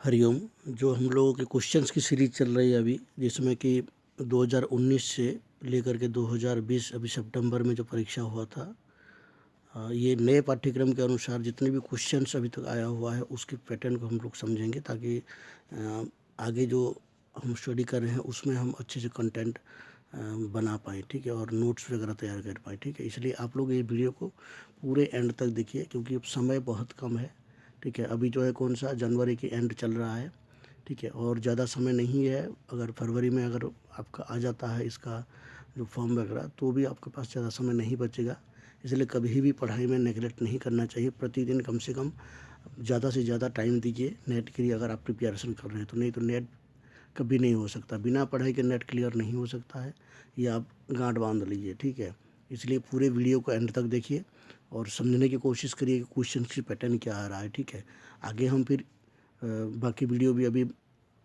हरिओम। जो हम लोगों के क्वेश्चंस की सीरीज चल रही है अभी, जिसमें कि 2019 से लेकर के 2020 अभी सितंबर में जो परीक्षा हुआ था, ये नए पाठ्यक्रम के अनुसार जितने भी क्वेश्चंस अभी तक आया हुआ है उसके पैटर्न को हम लोग समझेंगे, ताकि आगे जो हम स्टडी कर रहे हैं उसमें हम अच्छे से कंटेंट बना पाएँ, ठीक है, और नोट्स वगैरह तैयार कर पाएँ, ठीक है। इसलिए आप लोग ये वीडियो को पूरे एंड तक देखिए, क्योंकि अब समय बहुत कम है, ठीक है। अभी जो है कौन सा जनवरी के एंड चल रहा है, ठीक है, और ज़्यादा समय नहीं है। अगर फरवरी में अगर आपका आ जाता है इसका जो फॉर्म वगैरह, तो भी आपके पास ज़्यादा समय नहीं बचेगा। इसलिए कभी भी पढ़ाई में नेगलेक्ट नहीं करना चाहिए। प्रतिदिन कम से कम ज़्यादा से ज़्यादा टाइम दीजिए नेट के लिए, अगर आप प्रिपरेशन कर रहे हैं तो। नहीं तो नेट कभी नहीं हो सकता, बिना पढ़ाई के नेट क्लियर नहीं हो सकता है, ये आप गांठ बांध लीजिए, ठीक है। इसलिए पूरे वीडियो को एंड तक देखिए और समझने की कोशिश करिए कि क्वेश्चन की पैटर्न क्या आ रहा है, ठीक है। आगे हम फिर बाकी वीडियो भी अभी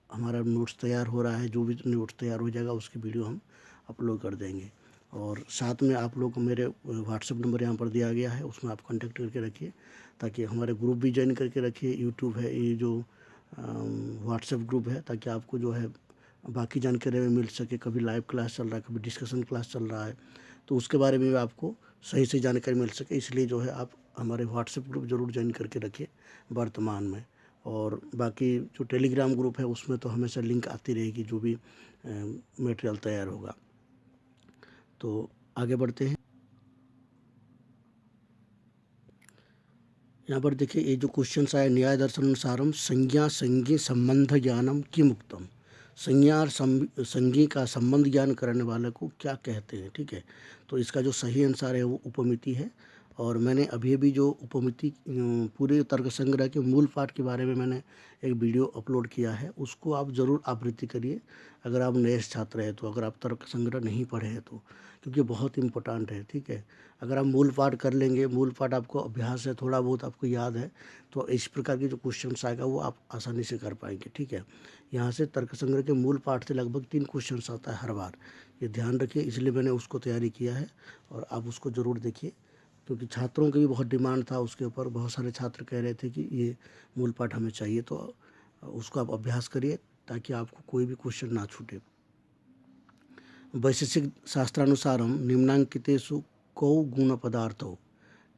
हमारा नोट्स तैयार हो रहा है, जो भी नोट्स तैयार हो जाएगा उसकी वीडियो हम अपलोड कर देंगे। और साथ में आप लोग को मेरे व्हाट्सएप नंबर यहाँ पर दिया गया है, उसमें आप कांटेक्ट करके रखिए, ताकि हमारे ग्रुप भी ज्वाइन करके रखिए। यूट्यूब है, ये जो व्हाट्सएप ग्रुप है, ताकि आपको जो है बाकी जानकारी में मिल सके। कभी लाइव क्लास चल रहा है, कभी डिस्कशन क्लास चल रहा है, तो उसके बारे में भी आपको सही से जानकारी मिल सके। इसलिए जो है आप हमारे व्हाट्सएप ग्रुप ज़रूर ज्वाइन करके रखिए वर्तमान में। और बाकी जो टेलीग्राम ग्रुप है उसमें तो हमेशा लिंक आती रहेगी, जो भी मटेरियल तैयार होगा। तो आगे बढ़ते हैं। यहाँ पर देखिए, ये जो क्वेश्चन आया, न्याय दर्शनानुसारम संज्ञा संज्ञी संबंध ज्ञानम किम उक्तम। संज्ञा और संज्ञी का संबंध ज्ञान करने वाले को क्या कहते हैं, ठीक है। तो इसका जो सही आंसर है वो उपमिति है। और मैंने अभी अभी जो उपमिति पूरे तर्क संग्रह के मूल पाठ के बारे में मैंने एक वीडियो अपलोड किया है, उसको आप ज़रूर आवृत्ति करिए अगर आप नए छात्र हैं तो, अगर आप तर्क संग्रह नहीं पढ़े हैं तो, क्योंकि बहुत इंपॉर्टेंट है, ठीक है। अगर आप मूल पाठ कर लेंगे, मूल पाठ आपको अभ्यास है, थोड़ा बहुत आपको याद है, तो इस प्रकार के जो क्वेश्चन आएगा वो आप आसानी से कर पाएंगे, ठीक है। यहाँ से तर्क संग्रह के मूल पाठ से लगभग 3 क्वेश्चन आता है हर बार, ये ध्यान रखिए। इसलिए मैंने उसको तैयारी किया है और आप उसको ज़रूर देखिए, क्योंकि छात्रों की भी बहुत डिमांड था उसके ऊपर। बहुत सारे छात्र कह रहे थे कि ये मूल पाठ हमें चाहिए, तो उसको आप अभ्यास करिए ताकि आपको कोई भी क्वेश्चन ना छूटे। वैशेषिक शास्त्रानुसारम निम्नांकितेषु कौ गुण पदार्थो,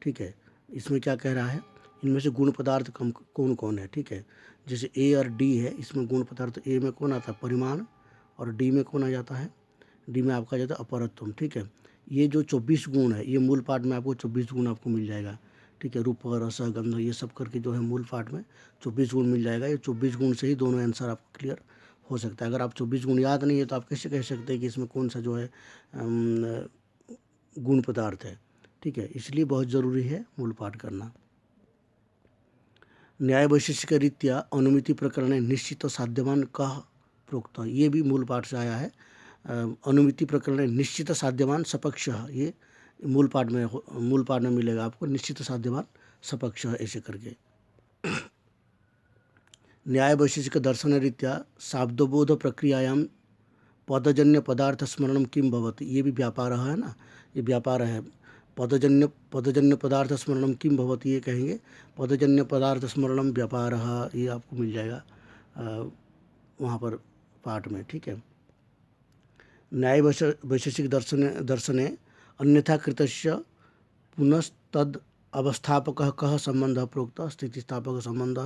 ठीक है। इसमें क्या कह रहा है, इनमें से गुण पदार्थ कौन कौन है, ठीक है। जैसे ए और डी है, इसमें गुण पदार्थ ए में कौन आता है, परिमाण, और डी में कौन आ जाता है, डी में आपका जाता है अपरत्वम, ठीक है। ये जो 24 गुण है, ये मूल पाठ में आपको 24 गुण आपको मिल जाएगा, ठीक है। रूप रस गंध ये सब करके जो है मूल पाठ में 24 गुण मिल जाएगा। ये 24 गुण से ही दोनों आंसर आपको क्लियर हो सकता है। अगर आप 24 गुण याद नहीं है तो आप कैसे कह सकते हैं कि इसमें कौन सा जो है गुण पदार्थ है, ठीक है। इसलिए बहुत ज़रूरी है मूल पाठ करना। न्याय वैशेषिक रीत्या अनुमिति प्रकरण निश्चित साध्यवान कह प्रोक्त, ये भी मूल पाठ से आया है। अनुमिति प्रकरण निश्चित साध्यवान सपक्ष, ये मूल पाठ में मिलेगा आपको, निश्चित साध्यवान सपक्ष ऐसे करके। न्याय वैशेषिक दर्शन रीत्या शाब्दबोध प्रक्रियायाम पदजन्य पदार्थ स्मरणम किम भवति, ये भी व्यापार है ना, ये व्यापार है। पदजन्य पदार्थ स्मरणम किम भवति, ये कहेंगे पदजन्य पदार्थ स्मरणम व्यापार, ये आपको मिल जाएगा वहाँ पर पाठ में, ठीक है। न्याय वैशेषिक दर्शने अन्यथा कृतस्य पुनस्तद अवस्थापक कह संबंध प्रोक्त स्थितिस्थापक संबंध।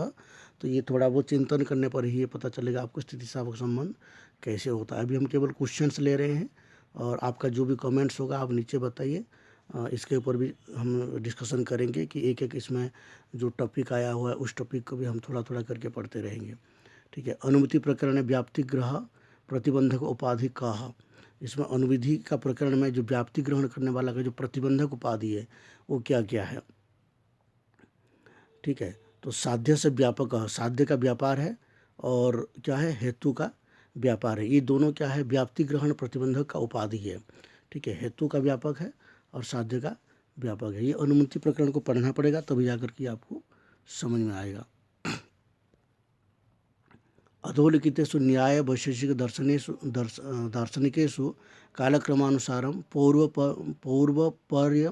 तो ये थोड़ा बहुत चिंतन करने पर ही ये पता चलेगा आपको स्थितिस्थापक संबंध कैसे होता है। अभी हम केवल क्वेश्चंस ले रहे हैं और आपका जो भी कमेंट्स होगा आप नीचे बताइए। इसके ऊपर भी हम डिस्कशन करेंगे कि एक एक इसमें जो टॉपिक आया हुआ है उस टॉपिक को भी हम थोड़ा थोड़ा करके पढ़ते रहेंगे, ठीक है। अनुमति प्रकरण व्याप्ति ग्रह प्रतिबंधक उपाधि कह, इसमें अनुविधि का प्रकरण में जो व्याप्ति ग्रहण करने वाला का जो प्रतिबंधक उपाधि है वो क्या क्या है, ठीक है। तो साध्य से व्यापक, साध्य का व्यापार है, और क्या है, हेतु का व्यापार है। ये दोनों क्या है, व्याप्ति ग्रहण प्रतिबंधक का उपाधि है, ठीक है। हेतु का व्यापक है और साध्य का व्यापक है। ये अनुमति प्रकरण को पढ़ना पड़ेगा तभी जाकर के आपको समझ में आएगा। अधोलिखितेषु न्याय वैशेषिक दार्शनिकेषु कालक्रमानुसारम पौर्वपर्य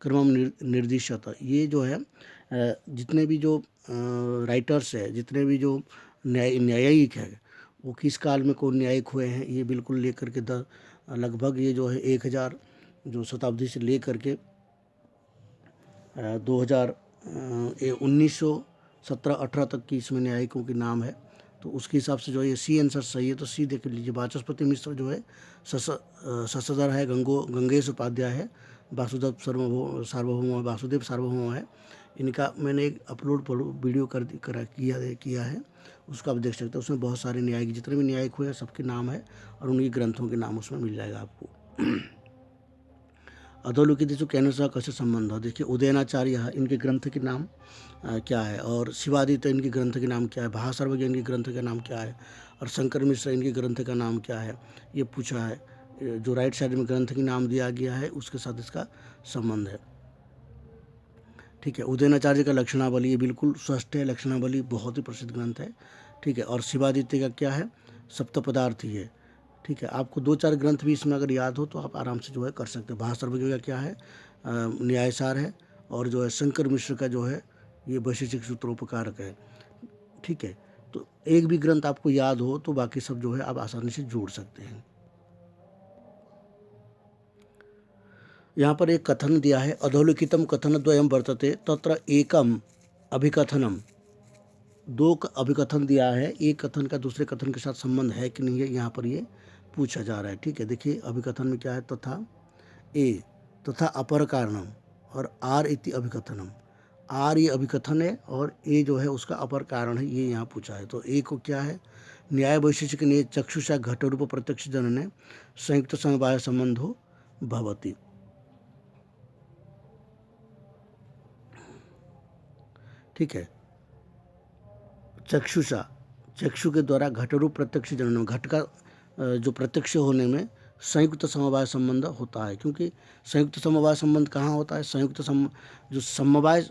क्रमम निर्दिशत, ये जो है जितने भी जो राइटर्स है, जितने भी जो न्यायिक है, वो किस काल में कौन न्यायिक हुए हैं, ये बिल्कुल लेकर के लगभग ये जो है 1000 जो शताब्दी से लेकर के 1917-18 तक की इसमें न्यायिकों के नाम है। तो उसके हिसाब से जो है ये सी आंसर सही है, तो सी देख लीजिए। वाचस्पति मिश्र जो है शशधर है, गंगेश उपाध्याय है, वासुदेव सार्वभौम वासुदेव सार्वभौम है। इनका मैंने एक अपलोड वीडियो किया है, उसको आप देख सकते हैं। उसमें बहुत सारे न्यायिक, जितने भी न्यायिक हुए हैं सबके नाम है और उनकी ग्रंथों के नाम उसमें मिल जाएगा आपको। अधोलिखित जो कहने से कैसे संबंध हो, देखिए उदयनाचार्य इनके ग्रंथ के नाम क्या है, और शिवादित्य इनके ग्रंथ के नाम क्या है, भाषार्वज्ञ इनके ग्रंथ का नाम क्या है, और शंकर मिश्र इनके ग्रंथ का नाम क्या है, ये पूछा है। जो राइट साइड में ग्रंथ के नाम दिया गया है उसके साथ इसका संबंध है। ठीक है, उदयनाचार्य का लक्षणावली, ये बिल्कुल स्पष्ट है, लक्षणावली बहुत ही प्रसिद्ध ग्रंथ है। ठीक है, और शिवादित्य का क्या है, सप्तपदार्थी है। ठीक है, आपको 2-4 ग्रंथ भी इसमें अगर याद हो तो आप आराम से जो है कर सकते हैं। भाषार्वज्ञ का क्या है, न्यायसार है, और जो है शंकर मिश्र का जो है ये वैशेषिक सूत्रोपकारक है। ठीक है, तो एक भी ग्रंथ आपको याद हो तो बाकी सब जो है आप आसानी से जोड़ सकते हैं। यहाँ पर एक कथन दिया है, अधोलिखितम कथनद्वयं वर्तते तत्र एकम अभिकथनम। 2 अभिकथन दिया है, एक कथन का दूसरे कथन के साथ संबंध है कि नहीं है, यहाँ पर ये पूछा जा रहा है। ठीक है, देखिए अभिकथन में क्या है, तथा अपर कारणम, और आर इति अभिकथनम। आर ये अभिकथन है और ए जो है उसका अपर कारण है, ये यहाँ पूछा है। तो ए को क्या है, न्याय वैशेषिक ने चक्षुषा घट रूप प्रत्यक्ष जनने संयुक्त समवाय संबंधो भवति। ठीक है, चक्षु के द्वारा घट रूप प्रत्यक्ष जनन, घट का जो प्रत्यक्ष होने में संयुक्त समवाय संबंध होता है। क्योंकि संयुक्त समवाय संबंध कहाँ होता है, जो समवाय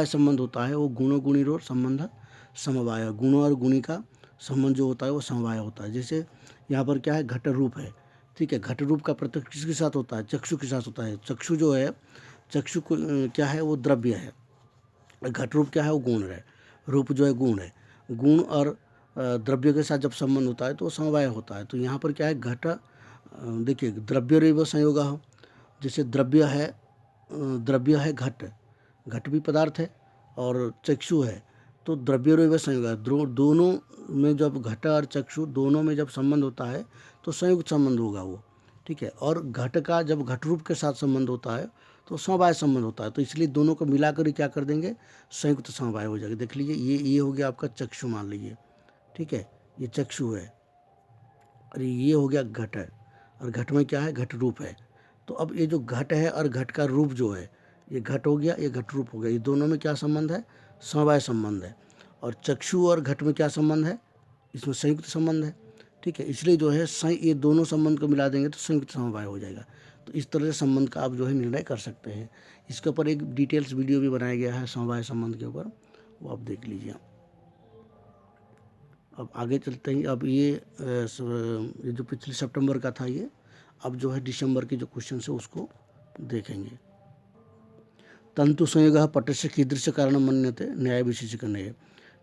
संबंध होता है वो गुणों गुणिरोर संबंध समवाय, गुणों और गुणी का संबंध जो होता है वो समवाय होता है। जैसे यहाँ पर क्या है, घट रूप है। ठीक है, घट रूप का प्रत्यक्ष किसके साथ होता है, चक्षु के साथ होता है। चक्षु जो है, चक्षु क्या है, वो द्रव्य है, घट रूप क्या है, वो गुण है। रूप जो है गुण है, गुण और द्रव्य के साथ जब संबंध होता है तो समवाय होता है। तो यहाँ पर क्या है, देखिए द्रव्य रेव संयोग हो, जैसे द्रव्य है घट, घट भी पदार्थ है, और चक्षु है, तो द्रव्य रेव संयोग है। दोनों में जब घट और चक्षु दोनों में जब संबंध होता है तो संयुक्त संबंध होगा वो। ठीक है, और घट का जब घट रूप के साथ संबंध होता है तो समवाय संबंध होता है। तो इसलिए दोनों को मिलाकर ही क्या कर देंगे, संयुक्त समवाय हो जाएगा। देख लीजिए, ये हो गया आपका चक्षु मान लीजिए। ठीक है, ये चक्षु है, और ये हो गया घट है, और घट में क्या है, घट रूप है। तो अब ये जो घट है और घट का रूप जो है, ये घट हो गया, ये घट रूप हो गया, ये दोनों में क्या संबंध है, समवाय संबंध है। और चक्षु और घट में क्या संबंध है, इसमें संयुक्त संबंध है। ठीक है, इसलिए जो है ये दोनों संबंध को मिला देंगे तो संयुक्त समवाय हो जाएगा। तो इस तरह से संबंध का आप जो है निर्णय कर सकते हैं। इसके ऊपर एक डिटेल्स वीडियो भी बनाया गया है समवाय संबंध के ऊपर, वो आप देख लीजिए। अब आगे चलते हैं। अब ये जो पिछले सितंबर का था ये, अब जो है दिसंबर के जो क्वेश्चन है उसको देखेंगे। तंतु संयोग पटस्य कीदृश कारण मन्यते न्याय वैशेषिक न्याय।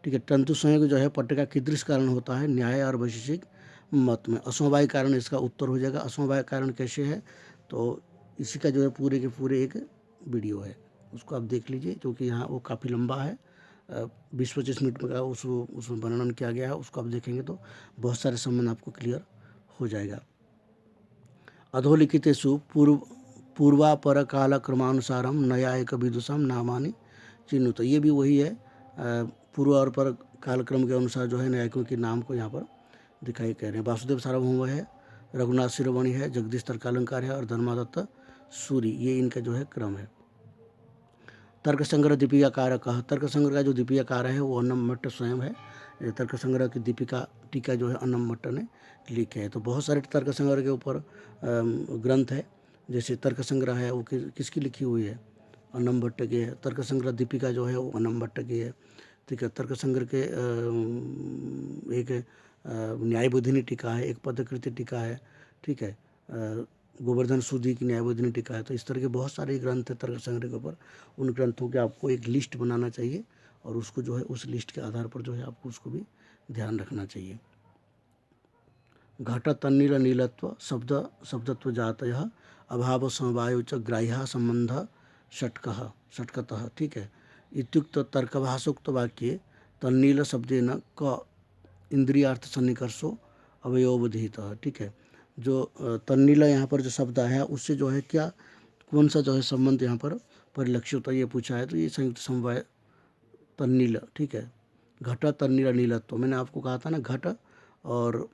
ठीक है, तंतु संयोग जो है पट का कीदृश कारण होता है न्याय और वैशेषिक मत में। असमवाय कारण इसका उत्तर हो जाएगा। असमवाय कारण कैसे है, तो इसी का जो है पूरे के पूरे एक वीडियो है, उसको आप देख लीजिए, क्योंकि यहाँ वो काफ़ी लंबा है, 20-25 मिनट में का उसमें वर्णन किया गया है। उसको आप देखेंगे तो बहुत सारे संबंध आपको क्लियर हो जाएगा। अधोलिखितेषु पूर्वापर काल क्रमानुसारम न्यायिक विदुषम नामानि चिन्हित। ये भी वही है, पूर्व और पर कालक्रम के अनुसार जो है न्यायिकों के नाम को यहाँ पर दिखाई कह रहे हैं। वासुदेव सार्वभौम है, रघुनाथ शिरोमणि है, जगदीश तर्कालंकार है, और धर्मादत्त सूरी, ये इनका जो है क्रम है। तर्क संग्रह दीपिका कारक, तर्क संग्रह का जो दीपिका कार है वो अन्नम भट्ट स्वयं है। तर्क संग्रह की दीपिका टीका जो है अन्नम भट्ट ने लिखे है। तो बहुत सारे तर्क संग्रह के ऊपर ग्रंथ है। जैसे तर्क संग्रह है वो किसकी लिखी हुई है, अन्नम भट्ट की है। तर्क संग्रह दीपिका जो है वो अन्नम भट्ट की है। ठीक है, तर्क संग्रह के एक न्यायबोधिनी टीका है, एक पदकृति टीका है। ठीक है, गोवर्धन सूदी की न्यायबोधिनी टीका है। तो इस तरह के बहुत सारे ग्रंथ है तर्क संग्रह के ऊपर। उन ग्रंथों के आपको एक लिस्ट बनाना चाहिए और उसको जो है उस लिस्ट के आधार पर जो है आपको उसको भी ध्यान रखना चाहिए। घट तन्नील नीलत्व शब्द शब्दत्व जातयः अभाव समवायो च ग्राह्यः संबंध षट्कतः। ठीक है, इत्युक्त तर्कभाषोक्त वाक्ये तन्नील शब्देन क इंद्रियार्थ सन्निकर्षो अवयवधितः। ठीक है, जो तन्नीला यहाँ पर जो शब्द है उससे जो है क्या कौन सा जो है संबंध यहाँ पर परिलक्षित होता है ये पूछा है, तो ये संयुक्त समवाय तन्नील। ठीक है, घट तन्नील नीलत्व, मैंने आपको कहा था ना घट और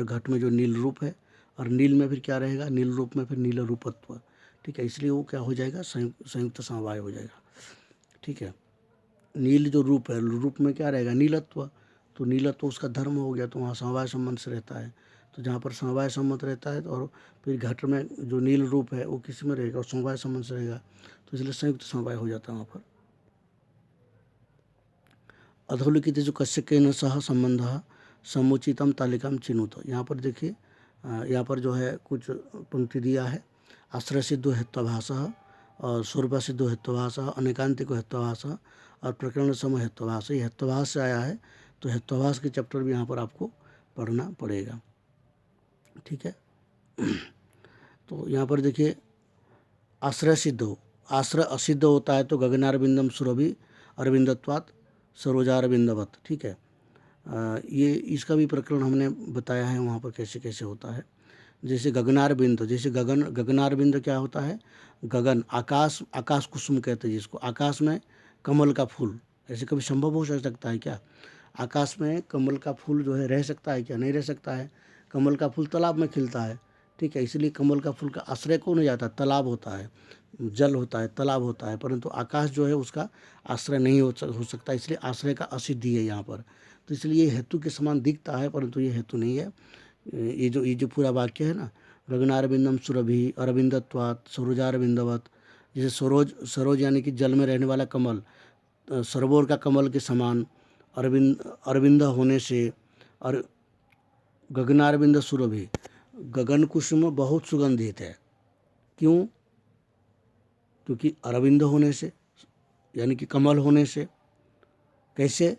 घट में जो नील रूप है और नील में फिर क्या रहेगा, नील रूप में फिर नील रूपत्व। ठीक है, इसलिए वो क्या हो जाएगा, संयुक्त समवाय हो जाएगा। ठीक है, नील जो रूप है, रूप में क्या रहेगा, नीलत्व, तो नीलत्व उसका धर्म हो गया, तो वहाँ समवाय संबंध से रहता है। तो जहाँ पर समवाय संबंध रहता है और फिर घट में जो नील रूप है वो किस में रहेगा, और समवाय संबंध से रहेगा, तो इसलिए संयुक्त समवाय हो जाता है वहाँ पर। अधोलिखित जो कश्यकेन सह संबंध समुचितम तालिकाम चिनुत, यहाँ पर देखिए यहाँ पर जो है कुछ पंक्ति दिया है, आश्रय सिद्धो हेत्वाभास और स्वरूप सिद्धो हेत्वाभास अनेकांतिको हेत्वाभास और प्रकरण समूह हेत्वाभास। ये हेत्वाभास से आया है, तो हेत्वाभास के चैप्टर भी यहाँ पर आपको पढ़ना पड़ेगा। ठीक है, तो यहाँ पर देखिए आश्रय सिद्ध हो, आश्रय असिद्ध होता है तो गगनारविंदम सुरभि अरविंदत्वात् सरोजारविंदवत। ठीक है, ये इसका भी प्रकरण हमने बताया है वहाँ पर कैसे कैसे होता है। जैसे गगनारविंद, जैसे गगनारविंद क्या होता है, गगन आकाश कुसुम कहते हैं जिसको, आकाश में कमल का फूल, ऐसे कभी संभव हो सकता है क्या, आकाश में कमल का फूल जो है रह सकता है क्या, नहीं रह सकता है। कमल का फूल तालाब में खिलता है। ठीक है, इसलिए कमल का फूल का आश्रय कौन हो जाता है, तालाब होता है, जल होता है, तालाब होता है, परंतु आकाश जो है उसका आश्रय नहीं हो सकता, इसलिए आश्रय का असिद्धि है यहाँ पर। तो इसलिए ये हेतु के समान दिखता है परंतु ये हेतु नहीं है। ये जो पूरा वाक्य है ना, गगनारविंदम सुरभि अरविंदत्वात् सरोजारविंदवत, जैसे सरोज यानी कि जल में रहने वाला कमल, सरोवर का कमल के समान अरविंद होने से, और गगनारविंद सुरभि, गगन कुसुम बहुत सुगंधित है, क्यों, क्योंकि अरविंद होने से, यानी कि कमल होने से। कैसे,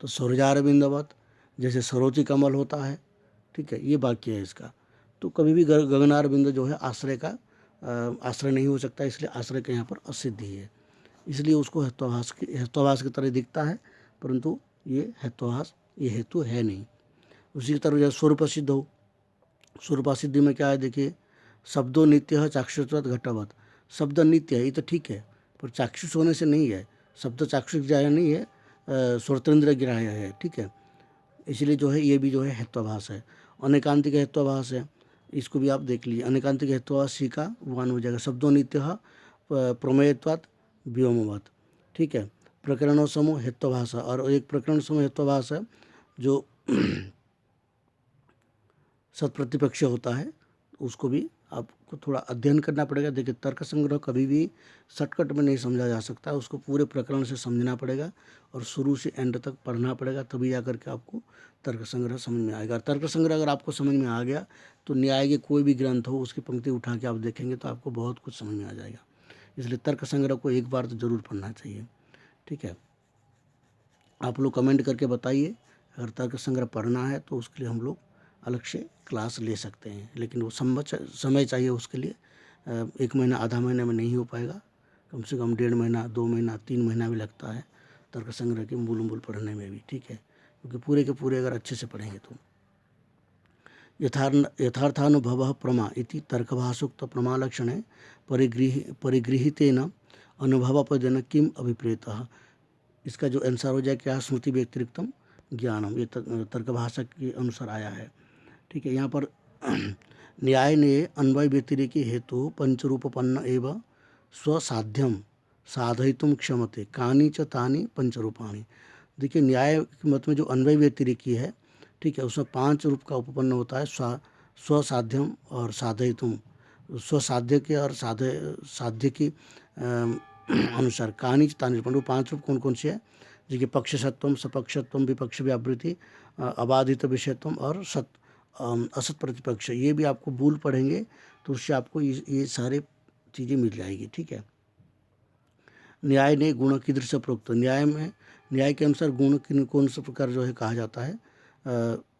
तो सरोजारविंदवत, जैसे सरोजी कमल होता है। ठीक है, ये वाक्य है इसका। तो कभी भी गगनारविंद जो है आश्रय का आश्रय नहीं हो सकता, इसलिए आश्रय के यहाँ पर असिद्धि है, इसलिए उसको हेत्वाभास की तरह दिखता है, परंतु ये हेत्वाभास ये हेतु है नहीं। उसी की तरह जैसे स्वरूप सिद्ध हो, स्वरूप सिद्धि में क्या है, देखिए शब्दों नित्य चाक्षुषवत घटवत, शब्द नित्य है ये तो ठीक है, पर चाक्षुष होने से नहीं है, शब्द चाक्षुष ग्राह्य नहीं है, श्रोतेंद्र ग्राह्य है। ठीक है, इसलिए जो है ये भी जो है हेत्वाभास है, अनेकांतिक हेत्वाभास है, इसको भी आप देख लीजिए। अनेकांतिक हेत्वाभास सी का वन हो जाएगा, शब्दों नित्य प्रमेयत्वात् व्योमवत। ठीक है, प्रकरणों समूह हेत्वाभास, और एक प्रकरण समूह हेत्वाभास है जो सत्प्रतिपक्ष होता है, उसको भी आपको थोड़ा अध्ययन करना पड़ेगा। देखिए तर्क संग्रह कभी भी शॉर्टकट में नहीं समझा जा सकता, उसको पूरे प्रकरण से समझना पड़ेगा और शुरू से एंड तक पढ़ना पड़ेगा, तभी जाकर के आपको तर्क संग्रह समझ में आएगा। तर्क संग्रह अगर आपको समझ में आ गया तो न्याय के कोई भी ग्रंथ हो उसकी पंक्ति उठा के आप देखेंगे तो आपको बहुत कुछ समझ में आ जाएगा। इसलिए तर्क संग्रह को एक बार तो ज़रूर पढ़ना चाहिए। ठीक है, आप लोग कमेंट करके बताइए, अगर तर्क संग्रह पढ़ना है तो उसके लिए हम लोग अलग से क्लास ले सकते हैं, लेकिन वो समय चाहिए उसके लिए। 1 महीना आधा महीने में नहीं हो पाएगा, कम से कम 1.5 महीना 2 महीना 3 महीना भी लगता है तर्क संग्रह के मूल पढ़ने में भी। ठीक है, क्योंकि पूरे के पूरे अगर अच्छे से पढ़ेंगे तो यथार्थानुभव प्रमा इति तर्कभाषोक्त प्रमालक्षणे परिगृहितेन अनुभवपदेन किम अभिप्रेतः। इसका जो आंसर हो जाए क्या, स्मृति व्यतिरिक्तम ज्ञानम, ये तर्क भाषा के अनुसार आया है। ठीक है, यहाँ पर न्याय ने अन्वय व्यतिरेकी हेतु पंचरूपपन्न एवं स्वसाध्यम साधयितुम क्षमते कानी च तानी पंचरूपाणी। देखिए न्याय के मत में जो अन्वय व्यतिरेकी है, ठीक है, उसमें 5 रूप का उपपन्न होता है, स्वसाध्यम और साधयितुम, स्वसाध्य के और साध्य की अनुसार कहानी तानी पंडु 5 रूप कौन कौन से है, जैसे पक्षसत्वम सपक्षत्वम विपक्ष व्यावृत्ति अबाधित विषयत्वम और असत प्रतिपक्ष। ये भी आपको भूल पढ़ेंगे तो उससे आपको ये सारे चीज़ें मिल जाएगी। ठीक है, न्याय ने गुण कीदृश प्रोक्त, न्याय के अनुसार गुण किन कौन से प्रकार जो है कहा जाता है,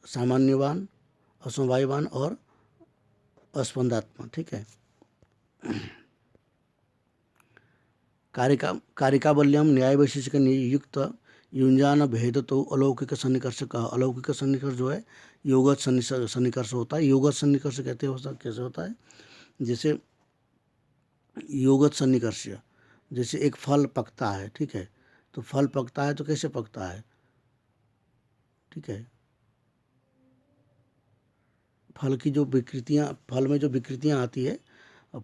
सामान्यवान, असमवायवान और अस्पंदात्मा। ठीक है। कारिकावल्यम न्याय वैशेषिक नियुक्त युंजान भेद तो अलौकिक सन्निकर्ष का, अलौकिक सन्निकर्ष जो है योगत सन्निकर्ष होता है। योगत सन्निकर्ष कहते हैं कैसे होता है, जैसे योगत सन्निकर्ष, जैसे एक फल पकता है, ठीक है, तो फल पकता है तो कैसे पकता है, ठीक है, फल की जो विकृतियाँ, फल में जो विकृतियाँ आती है,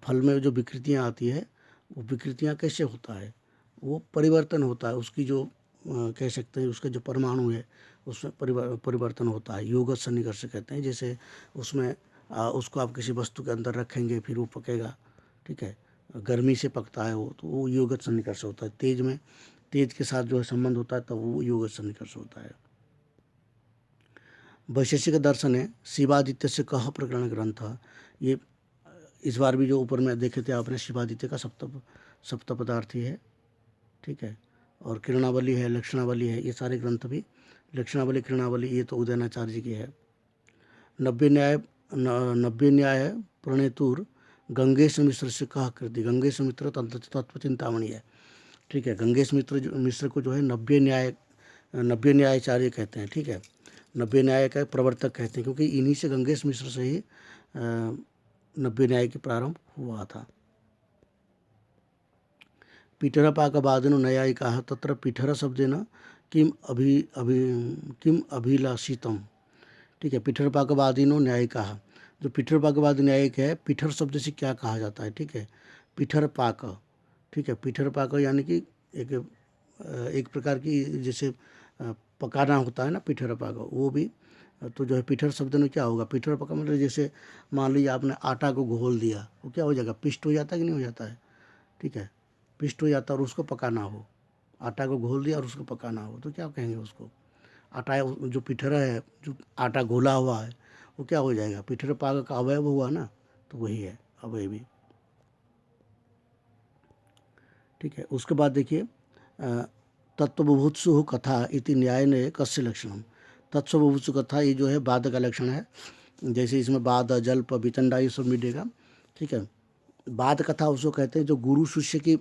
फल में जो विकृतियाँ आती है वो विकृतियाँ कैसे होता है, वो परिवर्तन होता है, उसकी जो कह सकते हैं उसके जो परमाणु है उसमें परिवर्तन होता है, योगत सन्निकर्ष कहते हैं। जैसे उसमें उसको आप किसी वस्तु के अंदर रखेंगे फिर वो पकेगा, ठीक है, गर्मी से पकता है वो, तो वो योगत सन्निकर्ष होता है। तेज के साथ जो है संबंध होता है तब वो योगत सन्निकर्ष होता है। वैशेषिक दर्शन है शिवादित्य से कह प्रकरण ग्रंथ, ये इस बार भी जो ऊपर में देखे थे आपने, शिवादित्य का सप्तपदार्थी है, ठीक है, और किरणावली है, लक्षणावली है, ये सारे ग्रंथ भी, लक्षणावली किरणावली ये तो उदयनाचार्य जी की है। नब्बे न्याय प्रणेतुर गंगेश मिश्र से कह कृति, गंगेश मिश्र तत्व चिंतामणि है, ठीक है, गंगेश मिश्र को जो है नब्बे न्यायाचार्य कहते हैं, ठीक है, नब्बे न्याय का प्रवर्तक कहते हैं, क्योंकि इन्हीं से गंगेश मिश्र से ही नब्बे न्याय की प्रारंभ हुआ था। पीठरपाकवादिनो न्यायिकाः तत्र पीठर शब्देन किम अभिलाषितम, ठीक है, पीठरपाकवादिनो न्यायिकाः, जो पीठरपाकवादी न्यायिक है, पीठर शब्द से क्या कहा जाता है, ठीक है, पीठरपाक, ठीक है, पीठरपाक यानी कि एक प्रकार की जैसे पकाना होता है ना, पीठरपाक, वो भी तो जो है पीठर शब्द में क्या होगा, पीठरपाक मतलब जैसे मान लीजिए आपने आटा को घोल दिया, वो क्या हो जाएगा, पिष्ट हो जाता है कि नहीं हो जाता है, ठीक है, पिष्ट हो जाता है और उसको पकाना हो, आटा को घोल दिया और उसको पकाना हो, तो क्या कहेंगे उसको, आटा जो पिठरा है, जो आटा घोला हुआ है वो क्या हो जाएगा, पिठर पाक का अवयव हुआ ना, तो वही है अवयवी। ठीक है, उसके बाद देखिए तत्वबुभुत्सु कथा इति न्याय ने कस्य लक्षणम, तत्वबुभुत्सु कथा ये जो है बाद का लक्षण है, जैसे इसमें बाद जल्प वितंडा ये सब मिलेगा, ठीक है। बाद कथा उसको कहते हैं जो गुरु शिष्य की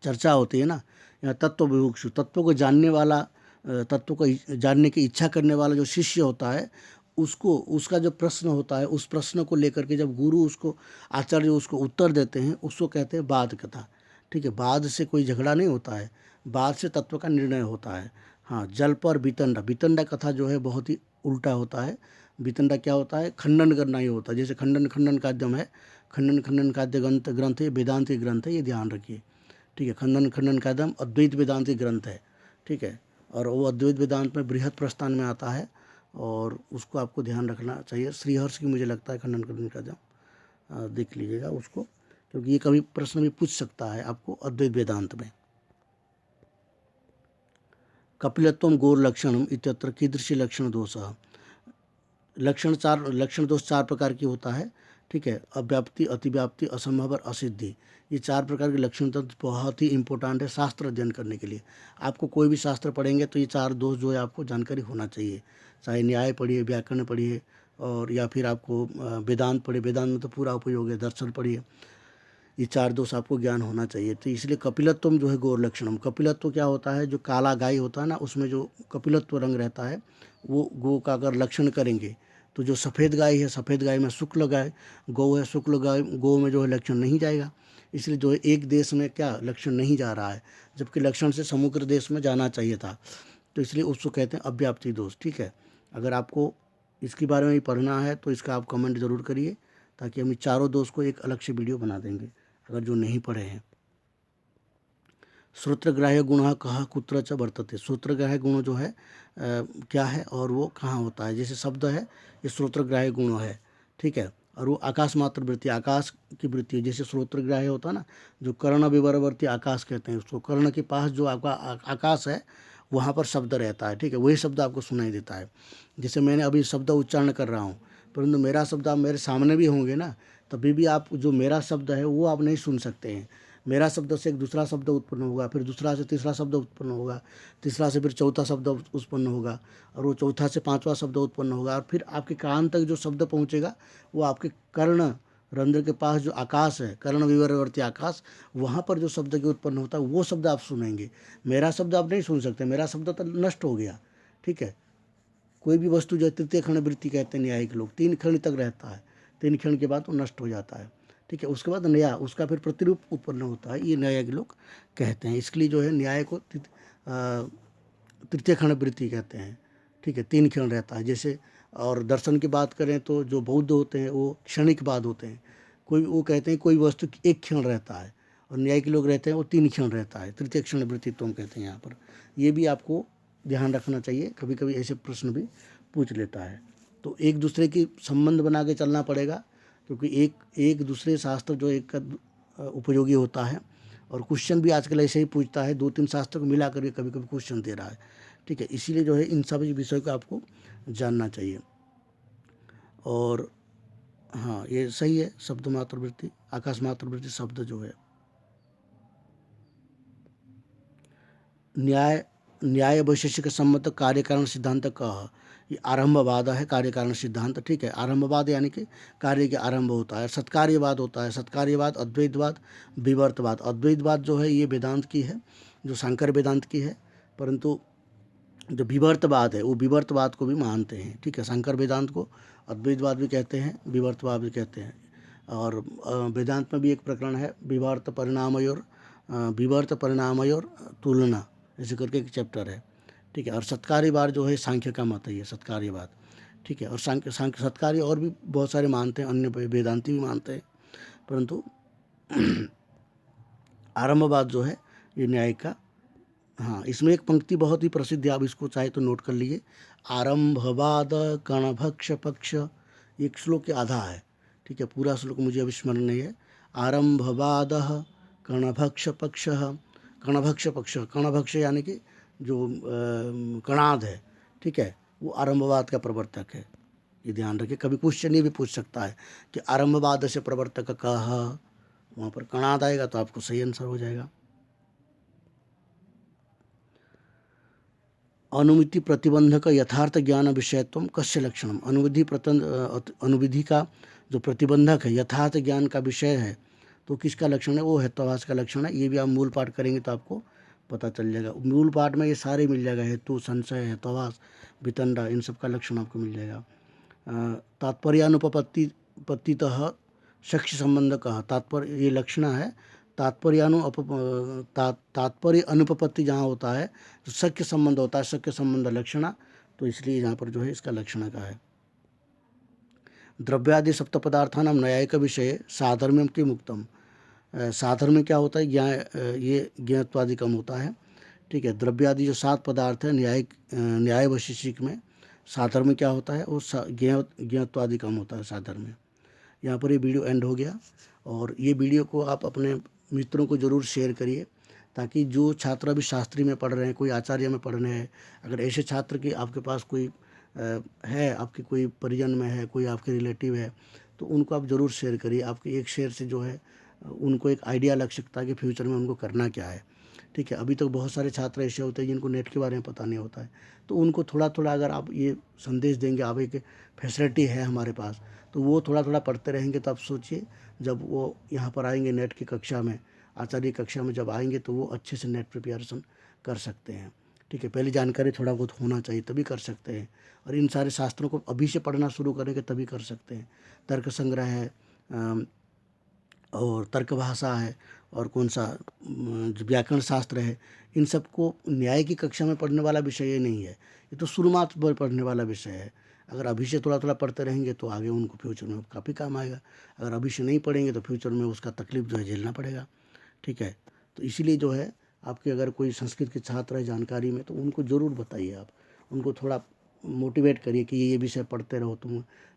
चर्चा होती है ना, या तत्व विभुक्षु, तत्व को जानने वाला, तत्व को जानने की इच्छा करने वाला जो शिष्य होता है, उसको उसका जो प्रश्न होता है, उस प्रश्न को लेकर के जब गुरु उसको, आचार्य उसको उत्तर देते हैं, उसको कहते हैं बाद कथा, ठीक है। बाद से कोई झगड़ा नहीं होता है, बाद से तत्व का निर्णय होता है। हाँ, जल्प और वितंडा, वितंडा कथा जो है बहुत ही उल्टा होता है। वितंडा क्या होता है, खंडन करना ही होता है, जैसे खंडन काद्यम है, खंडन काद्य ग्रंथ है, वेदांतिक ग्रंथ है, ये ध्यान रखिए, ठीक है। खंडन कादम अद्वैत वेदांतिक ग्रंथ है, ठीक है, और वो अद्वैत वेदांत में बृहत प्रस्थान में आता है, और उसको आपको ध्यान रखना चाहिए। श्रीहर्ष की मुझे लगता है खंडन कादम, देख लीजिएगा उसको, क्योंकि ये कभी प्रश्न भी पूछ सकता है आपको अद्वैत वेदांत में। कपिलत्वम गौर लक्षणम इत्यत्र कीदृशी लक्षण दोष, लक्षण दोष चार प्रकार की होता है, ठीक है, अव्याप्ति, अतिव्याप्ति, असंभव और असिद्धि, ये चार प्रकार के लक्षण तत्व बहुत ही इंपॉर्टेंट है शास्त्र अध्ययन करने के लिए। आपको कोई भी शास्त्र पढ़ेंगे तो ये चार दोष जो है आपको जानकारी होना चाहिए, चाहे न्याय पढ़िए, व्याकरण पढ़िए, और या फिर आपको वेदांत पढ़िए, वेदांत में तो पूरा उपयोग है, दर्शन पढ़िए, ये चार दोष आपको ज्ञान होना चाहिए। तो इसलिए कपिलत्वम जो है गौर लक्षणम, कपिलत्व क्या होता है, जो काला गाय होता है ना, उसमें जो कपिलत्व रंग रहता है, वो गौ का अगर लक्षण करेंगे तो जो सफ़ेद गाय है, सफ़ेद गाय में शुक्ल गाय गौ है, शुक्ल गाय गौ में जो है लक्षण नहीं जाएगा, इसलिए जो है एक देश में क्या लक्षण नहीं जा रहा है, जबकि लक्षण से समग्र देश में जाना चाहिए था, तो इसलिए उसको कहते हैं अव्याप्ति दोष, ठीक है। अगर आपको इसके बारे में भी पढ़ना है तो इसका आप कमेंट ज़रूर करिए, ताकि हम चारों दोष को एक अलग से वीडियो बना देंगे अगर जो नहीं पढ़े हैं। श्रोत्रग्राह्य गुण कहाँ कुत्र च वर्तते, श्रोत्रग्राह्य गुण जो है क्या है और वो कहाँ होता है, जैसे शब्द है ये श्रोत्रग्राह्य गुण है, ठीक है, और वो आकाश मात्र वृत्ति, आकाश की वृत्ति है, जैसे श्रोत्रग्राह्य होता है ना, जो कर्ण विवरवर्ती आकाश कहते हैं उसको, कर्ण के पास जो आपका आकाश है वहाँ पर शब्द रहता है, ठीक है, वही शब्द आपको सुनाई देता है। जैसे मैंने अभी शब्द उच्चारण कर रहा हूँ, परंतु मेरा शब्द आप मेरे सामने भी होंगे ना, तभी भी आप जो मेरा शब्द है वो आप नहीं सुन सकते हैं, मेरा शब्द से एक दूसरा शब्द उत्पन्न होगा, फिर दूसरा से तीसरा शब्द उत्पन्न होगा, तीसरा से फिर चौथा शब्द उत्पन्न होगा, और वो चौथा से पांचवा शब्द उत्पन्न होगा, और फिर आपके कान तक जो शब्द पहुंचेगा वो आपके कर्ण रंध्र के पास जो आकाश है, कर्ण विवरवर्ती आकाश, वहाँ पर जो शब्द के उत्पन्न होता है वो शब्द आप सुनेंगे। मेरा शब्द आप नहीं सुन सकते, मेरा शब्द तो नष्ट हो गया। ठीक है, कोई भी वस्तु जो तृतीय क्षण वृत्ति कहते हैं न्यायिक लोग, 3 क्षण तक रहता है, 3 क्षण के बाद वो नष्ट हो जाता है। ठीक है, उसके बाद नया, उसका फिर प्रतिरूप उत्पन्न होता है, ये न्यायिक लोग कहते हैं। इसके लिए जो है न्याय को तृतीय क्षण वृत्ति कहते हैं। ठीक है, 3 क्षण रहता है। जैसे और दर्शन की बात करें तो जो बौद्ध होते हैं वो क्षणिक बाद होते हैं। कोई वो कहते हैं कोई वस्तु 1 क्षण रहता है, और न्यायिक लोग रहते हैं वो 3 क्षण रहता है, तृतीय क्षण वृत्तित्व हम कहते हैं यहाँ पर। ये भी आपको ध्यान रखना चाहिए, कभी कभी ऐसे प्रश्न भी पूछ लेता है। तो एक दूसरे की संबंध बना के चलना पड़ेगा, क्योंकि एक दूसरे शास्त्र जो एक का उपयोगी होता है, और क्वेश्चन भी आजकल ऐसे ही पूछता है, 2-3 शास्त्र को मिला करके कभी कभी क्वेश्चन दे रहा है। ठीक है, इसीलिए जो है इन सभी विषयों को आपको जानना चाहिए। और हाँ, ये सही है, शब्द मात्र वृत्ति, आकाश मात्र वृत्ति शब्द जो है। न्याय वैशेषिक सम्मत कार्यकारण सिद्धांत का ये आरंभवाद है, कार्यकारण सिद्धांत। ठीक है, आरंभवाद यानी कि कार्य के आरंभ होता है। सत्कार्यवाद होता है, सत्कार्यवाद, अद्वैतवाद, विवर्तवाद। अद्वैतवाद जो है ये वेदांत की है, जो शंकर वेदांत की है, परंतु जो विवर्तवाद है वो विवर्तवाद को भी मानते हैं। ठीक है, शंकर वेदांत को अद्वैतवाद भी कहते हैं, विवर्तवाद भी कहते हैं। और वेदांत में भी एक प्रकरण है विवर्त परिणामयोर तुलना, ऐसे करके एक चैप्टर है। ठीक है, और सत्कार्यवाद जो है सांख्य का मत है, ये सत्कार्यवाद। ठीक है, और सत्कार्य और भी बहुत सारे मानते हैं, अन्य वेदांती भी मानते हैं, परंतु आरंभवाद जो है ये न्याय का। हाँ, इसमें एक पंक्ति बहुत ही प्रसिद्ध है, आप इसको चाहे तो नोट कर लीजिए। आरंभवाद कणभक्ष पक्ष, एक श्लोक के आधा है। ठीक है, पूरा श्लोक मुझे अभी स्मरण नहीं है। आरंभवाद कणभक्ष पक्ष, कणभक्ष पक्ष, कणभक्ष यानी कि जो कणाद है। ठीक है, वो आरंभवाद का प्रवर्तक है, ये ध्यान रखिए। कभी क्वेश्चन ये भी पूछ सकता है कि आरंभवाद से प्रवर्तक कह, वहाँ पर कणाद आएगा तो आपको सही आंसर हो जाएगा। अनुमिति प्रतिबंधक यथार्थ ज्ञान विषयत्व कस्य लक्षणम, अनुविधि का जो प्रतिबंधक है, यथार्थ ज्ञान का विषय है, तो किसका लक्षण है? वो हेत्वाभास का लक्षण है। ये भी आप मूल पाठ करेंगे तो आपको पता चल जाएगा। मूल पाठ में ये सारे मिल जाएगा, हेतु, संशय, हेत्वाभास, वितंडा, इन सब का लक्षण आपको मिल जाएगा। तात्पर्यानुपपत्तितः साक्ष्य संबंध का तात्पर्य, ये लक्षण है। तात्पर्य अनुपपत्ति जहाँ होता है तो शक्य संबंध होता है, शक्य संबंध लक्षणा, तो इसलिए यहाँ पर जो है इसका लक्षण का है। द्रव्यादि सप्त पदार्थानां न्यायिक विषय साधर्म्यम किम उक्तम, साधर्म्य क्या होता है? ये ज्ञात्वादिकम होता है। ठीक है, द्रव्यादि जो 7 पदार्थ है न्याय वैशेषिक में, साधर्म्य क्या होता है? वो ज्ञात्वादिकम होता है साधर्म्य। यहाँ पर ये वीडियो एंड हो गया, और ये वीडियो को आप अपने मित्रों को ज़रूर शेयर करिए, ताकि जो छात्र अभी शास्त्री में पढ़ रहे हैं, कोई आचार्य में पढ़ रहे हैं, अगर ऐसे छात्र की आपके पास कोई है, आपके कोई परिजन में है, कोई आपके रिलेटिव है, तो उनको आप ज़रूर शेयर करिए। आपके एक शेयर से जो है उनको एक आइडिया लग सकता है कि फ्यूचर में उनको करना क्या है। ठीक है, अभी तक बहुत सारे छात्र ऐसे होते हैं जिनको नेट के बारे में पता नहीं होता है, तो उनको थोड़ा थोड़ा अगर आप ये संदेश देंगे, आप एक फैसिलिटी है हमारे पास, तो वो थोड़ा थोड़ा पढ़ते रहेंगे, तो आप सोचिए जब वो यहाँ पर आएंगे नेट की कक्षा में, आचार्य कक्षा में जब आएंगे, तो वो अच्छे से नेट प्रिपरेशन कर सकते हैं। ठीक है, पहले जानकारी थोड़ा बहुत होना चाहिए, तभी कर सकते हैं। और इन सारे शास्त्रों को अभी से पढ़ना शुरू करेंगे तभी कर सकते हैं। तर्क संग्रह है, और तर्क भाषा है, और कौन सा व्याकरण शास्त्र है, इन सबको न्याय की कक्षा में पढ़ने वाला विषय ये नहीं है, ये तो शुरुआत पर पढ़ने वाला विषय है। अगर अभी से थोड़ा थोड़ा पढ़ते रहेंगे तो आगे उनको फ्यूचर में काफ़ी काम आएगा। अगर अभी से नहीं पढ़ेंगे तो फ्यूचर में उसका तकलीफ जो है झेलना पड़ेगा। ठीक है, तो इसीलिए जो है आपके अगर कोई संस्कृत के छात्र है जानकारी में, तो उनको ज़रूर बताइए, आप उनको थोड़ा मोटिवेट करिए कि ये विषय पढ़ते रहो,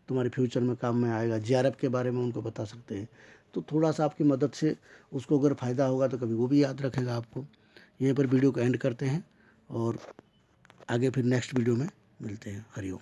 तुम्हारे फ्यूचर में काम में आएगा। JRF के बारे में उनको बता सकते हैं, तो थोड़ा सा आपकी मदद से उसको अगर फ़ायदा होगा तो कभी वो भी याद रखेगा आपको। यहीं पर वीडियो को एंड करते हैं, और आगे फिर नेक्स्ट वीडियो में मिलते हैं। हरिओम।